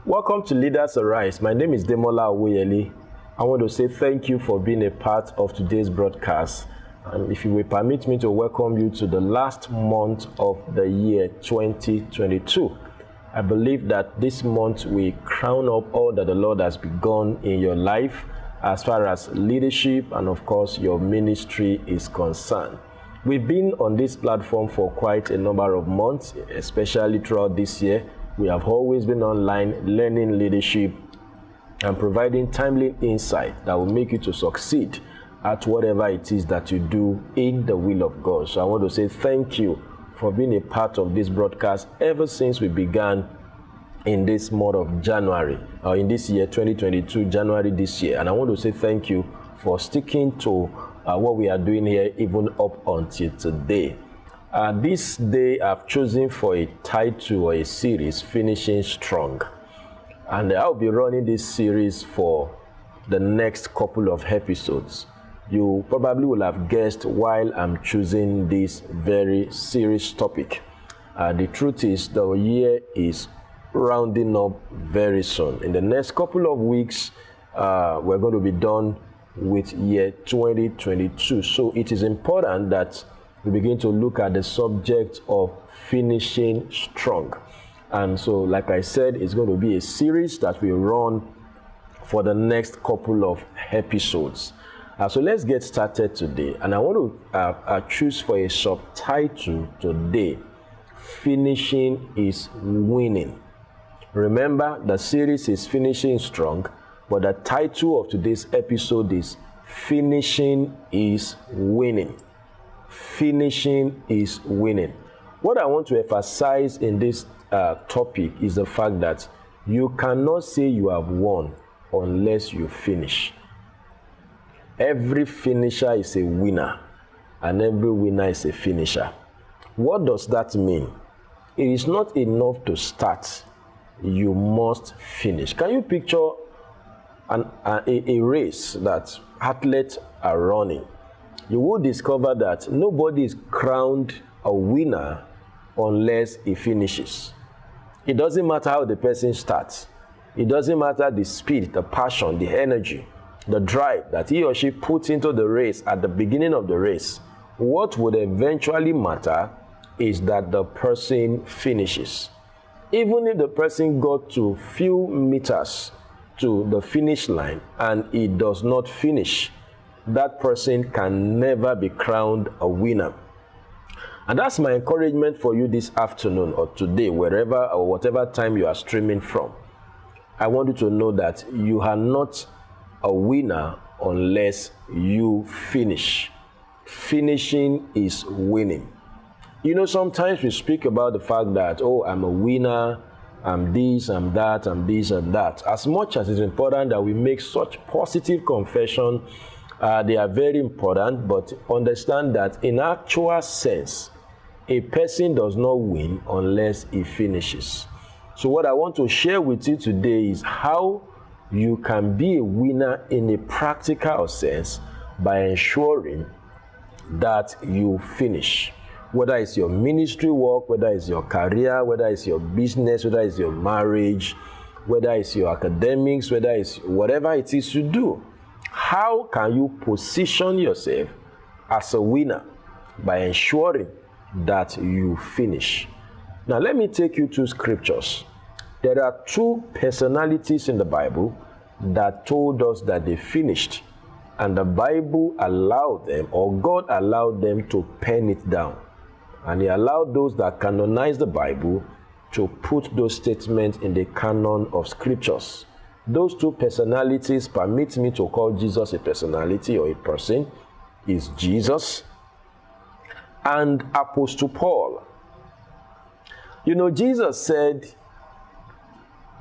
Welcome to Leaders Arise. My name is Demola Awoyele. I want to say thank you for being a part of today's broadcast. And if you will permit me to welcome you to the last month of the year 2022. I believe that this month we crown up all that the Lord has begun in your life as far as leadership and of course your ministry is concerned. We've been on this platform for quite a number of months, especially throughout this year. We have always been online learning leadership and providing timely insight that will make you to succeed at whatever it is that you do in the will of God. So I want to say thank you for being a part of this broadcast ever since we began in this month of January, or in this year 2022, January this year. And I want to say thank you for sticking to what we are doing here even up until today. This day I've chosen for a title or a series, Finishing Strong. And I'll be running this series for the next couple of episodes. You probably will have guessed why I'm choosing this very serious topic. The truth is the year is rounding up very soon. In the next couple of weeks, we're going to be done with year 2022. So it is important that we begin to look at the subject of finishing strong. And so, like I said, it's going to be a series that we run for the next couple of episodes. So let's get started today. And I want to choose for a subtitle today, Finishing is Winning. Remember, the series is Finishing Strong, but the title of today's episode is Finishing is Winning. Finishing is winning. What I want to emphasize in this topic is the fact that you cannot say you have won unless you finish. Every finisher is a winner, and every winner is a finisher. What does that mean? It is not enough to start. You must finish. Can you picture a race that athletes are running? You will discover that nobody is crowned a winner unless he finishes. It doesn't matter how the person starts. It doesn't matter the speed, the passion, the energy, the drive that he or she puts into the race at the beginning of the race. What would eventually matter is that the person finishes. Even if the person got to few meters to the finish line and he does not finish, that person can never be crowned a winner. And that's my encouragement for you this afternoon or today, wherever or whatever time you are streaming from. I want you to know that you are not a winner unless you finish. Finishing is winning. You know, sometimes we speak about the fact that, oh, I'm a winner, I'm this, I'm that, I'm this and that. As much as it's important that we make such positive confession, they are very important, but understand that in actual sense, a person does not win unless he finishes. So what I want to share with you today is how you can be a winner in a practical sense by ensuring that you finish. Whether it's your ministry work, whether it's your career, whether it's your business, whether it's your marriage, whether it's your academics, whether it's whatever it is you do. How can you position yourself as a winner? By ensuring that you finish. Now let me take you to scriptures. There are two personalities in the Bible that told us that they finished, and the Bible allowed them, or God allowed them, to pen it down. And he allowed those that canonize the Bible to put those statements in the canon of scriptures. Those two personalities permit me to call Jesus a personality or a person, is Jesus and Apostle Paul. You know, Jesus said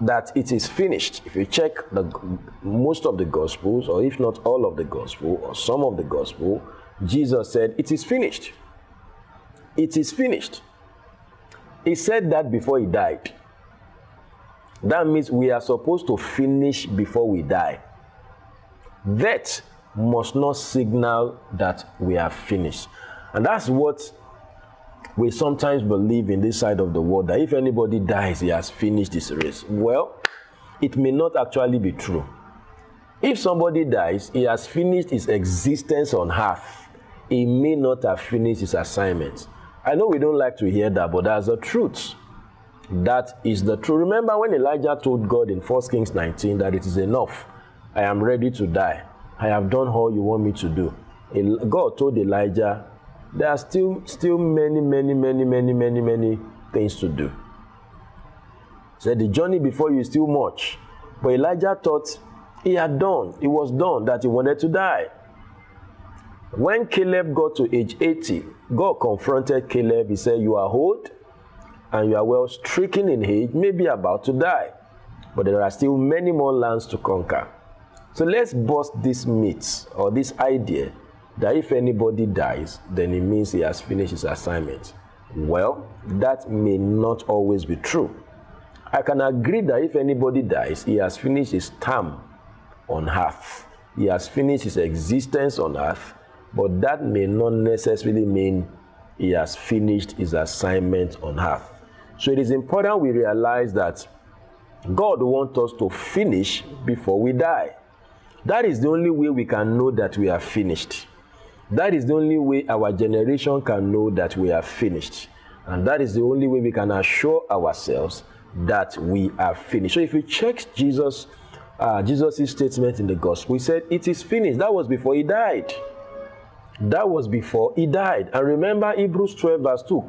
that it is finished. If you check most of the Gospels, or if not all of the Gospel, or some of the Gospel, Jesus said, it is finished. It is finished. He said that before he died. That means we are supposed to finish before we die. That must not signal that we are finished. And that's what we sometimes believe in this side of the world, that if anybody dies, he has finished his race. Well, it may not actually be true. If somebody dies, he has finished his existence on earth. He may not have finished his assignment. I know we don't like to hear that, but that's the truth. That is the truth. Remember when Elijah told God in 1 Kings 19 that it is enough. I am ready to die. I have done all you want me to do. God told Elijah, there are still many things to do. He said, the journey before you is still much. But Elijah thought he was done, that he wanted to die. When Caleb got to age 80, God confronted Caleb. He said, you are old and you are well stricken in age, maybe about to die. But there are still many more lands to conquer. So let's bust this myth or this idea that if anybody dies, then it means he has finished his assignment. Well, that may not always be true. I can agree that if anybody dies, he has finished his term on earth. He has finished his existence on earth, but that may not necessarily mean he has finished his assignment on earth. So it is important we realize that God wants us to finish before we die. That is the only way we can know that we are finished. That is the only way our generation can know that we are finished. And that is the only way we can assure ourselves that we are finished. So if you check Jesus' statement in the gospel, he said, it is finished. That was before he died. That was before he died. And remember, Hebrews 12 verse 2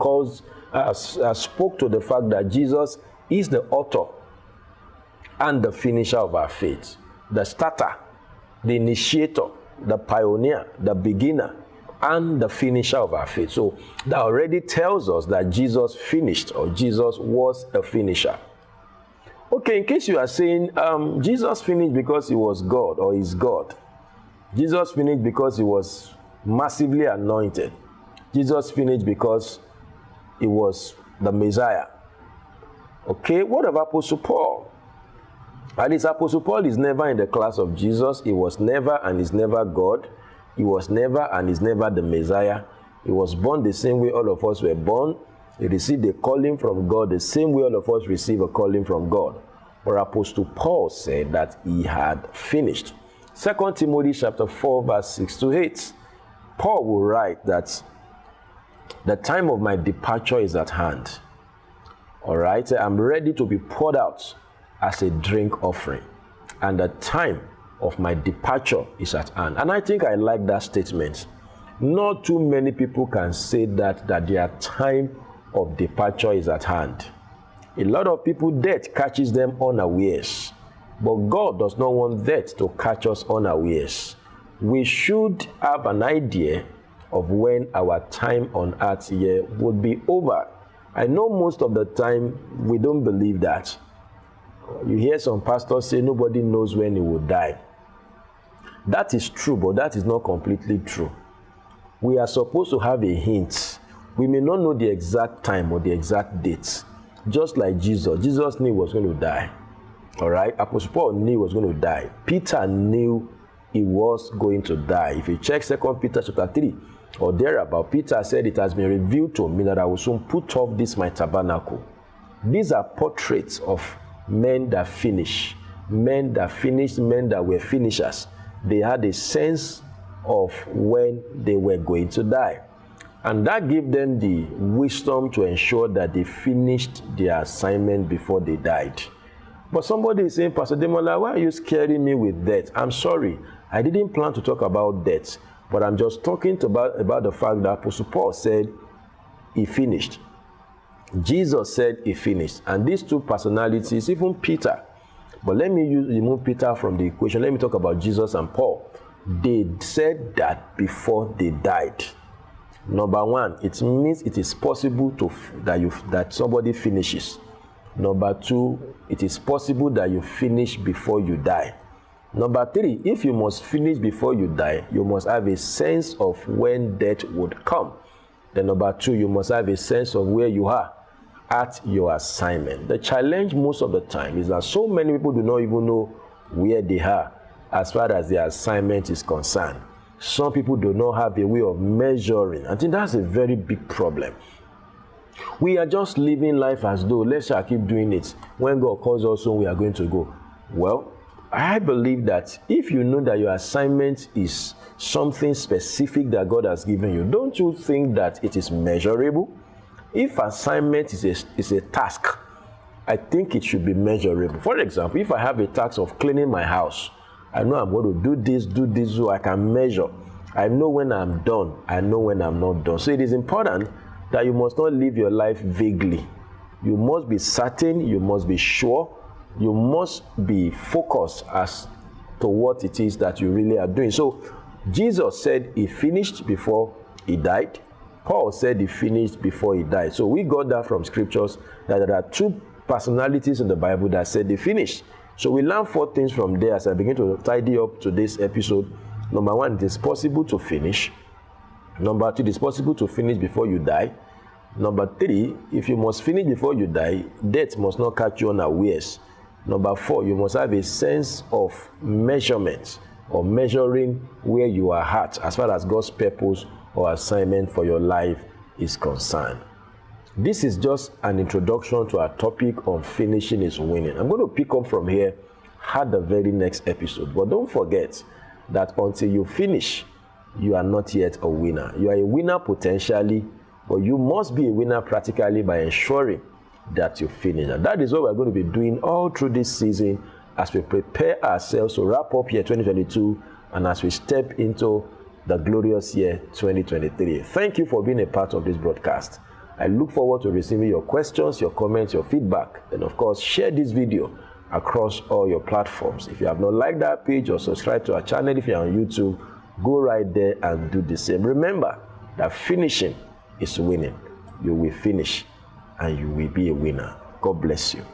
spoke to the fact that Jesus is the author and the finisher of our faith. The starter, the initiator, the pioneer, the beginner, and the finisher of our faith. So that already tells us that Jesus finished, or Jesus was a finisher. Okay, in case you are saying, Jesus finished because he was God or is God. Jesus finished because he was massively anointed. Jesus finished because he was the Messiah. Okay, what of Apostle Paul? At least Apostle Paul is never in the class of Jesus. He was never and is never God. He was never and is never the Messiah. He was born the same way all of us were born. He received a calling from God the same way all of us receive a calling from God. But Apostle Paul said that he had finished. 2 Timothy chapter 4 verse 6 to 8. Paul will write that the time of my departure is at hand. All right, I'm ready to be poured out as a drink offering, and the time of my departure is at hand. And I think I like that statement. Not too many people can say that their time of departure is at hand. A lot of people, death catches them unawares, but God does not want death to catch us unawares. We should have an idea of when our time on earth here would be over. I know most of the time we don't believe that. You hear some pastors say nobody knows when he will die. That is true, but that is not completely true. We are supposed to have a hint. We may not know the exact time or the exact date. Just like Jesus. Jesus knew he was going to die. All right? Apostle Paul knew he was going to die. Peter knew he was going to die. If you check 2 Peter chapter 3 or thereabout, Peter said, it has been revealed to me that I will soon put off this my tabernacle. These are portraits of men that finish, men that finished, men that were finishers. They had a sense of when they were going to die. And that gave them the wisdom to ensure that they finished their assignment before they died. But somebody is saying, Pastor Demola, why are you scaring me with death? I'm sorry, I didn't plan to talk about death, but I'm just talking about the fact that Apostle Paul said he finished. Jesus said he finished. And these two personalities, even Peter, but let me remove Peter from the equation. Let me talk about Jesus and Paul. They said that before they died. Number one, it means it is possible that somebody finishes. Number two, it is possible that you finish before you die. Number three, if you must finish before you die, you must have a sense of when death would come. Then number two, you must have a sense of where you are. at your assignment. The challenge most of the time is that so many people do not even know where they are as far as their assignment is concerned. Some people do not have a way of measuring. I think that's a very big problem. We are just living life as though, let's just keep doing it. When God calls us home, we are going to go. Well, I believe that if you know that your assignment is something specific that God has given you, don't you think that it is measurable? If assignment is a task, I think it should be measurable. For example, if I have a task of cleaning my house, I know I'm going to do this so I can measure. I know when I'm done. I know when I'm not done. So it is important that you must not live your life vaguely. You must be certain, you must be sure, you must be focused as to what it is that you really are doing. So Jesus said he finished before he died. Paul said he finished before he died. So we got that from scriptures that there are two personalities in the Bible that said they finished. So we learn 4 things from there as I begin to tidy up today's episode. Number 1, it is possible to finish. Number 2, it is possible to finish before you die. Number 3, if you must finish before you die, death must not catch you unawares. Number 4, you must have a sense of measurement or measuring where you are at as far as God's purpose or assignment for your life is concerned. This is just an introduction to our topic on finishing is winning. I'm going to pick up from here at the very next episode. But don't forget that until you finish, you are not yet a winner. You are a winner potentially, but you must be a winner practically by ensuring that you finish. And that is what we're going to be doing all through this season as we prepare ourselves to wrap up year 2022 and as we step into the glorious year 2023. Thank you for being a part of this broadcast. I look forward to receiving your questions, your comments, your feedback, and of course, share this video across all your platforms. If you have not liked that page or subscribed to our channel, if you're on YouTube, go right there and do the same. Remember that finishing is winning. You will finish and you will be a winner. God bless you.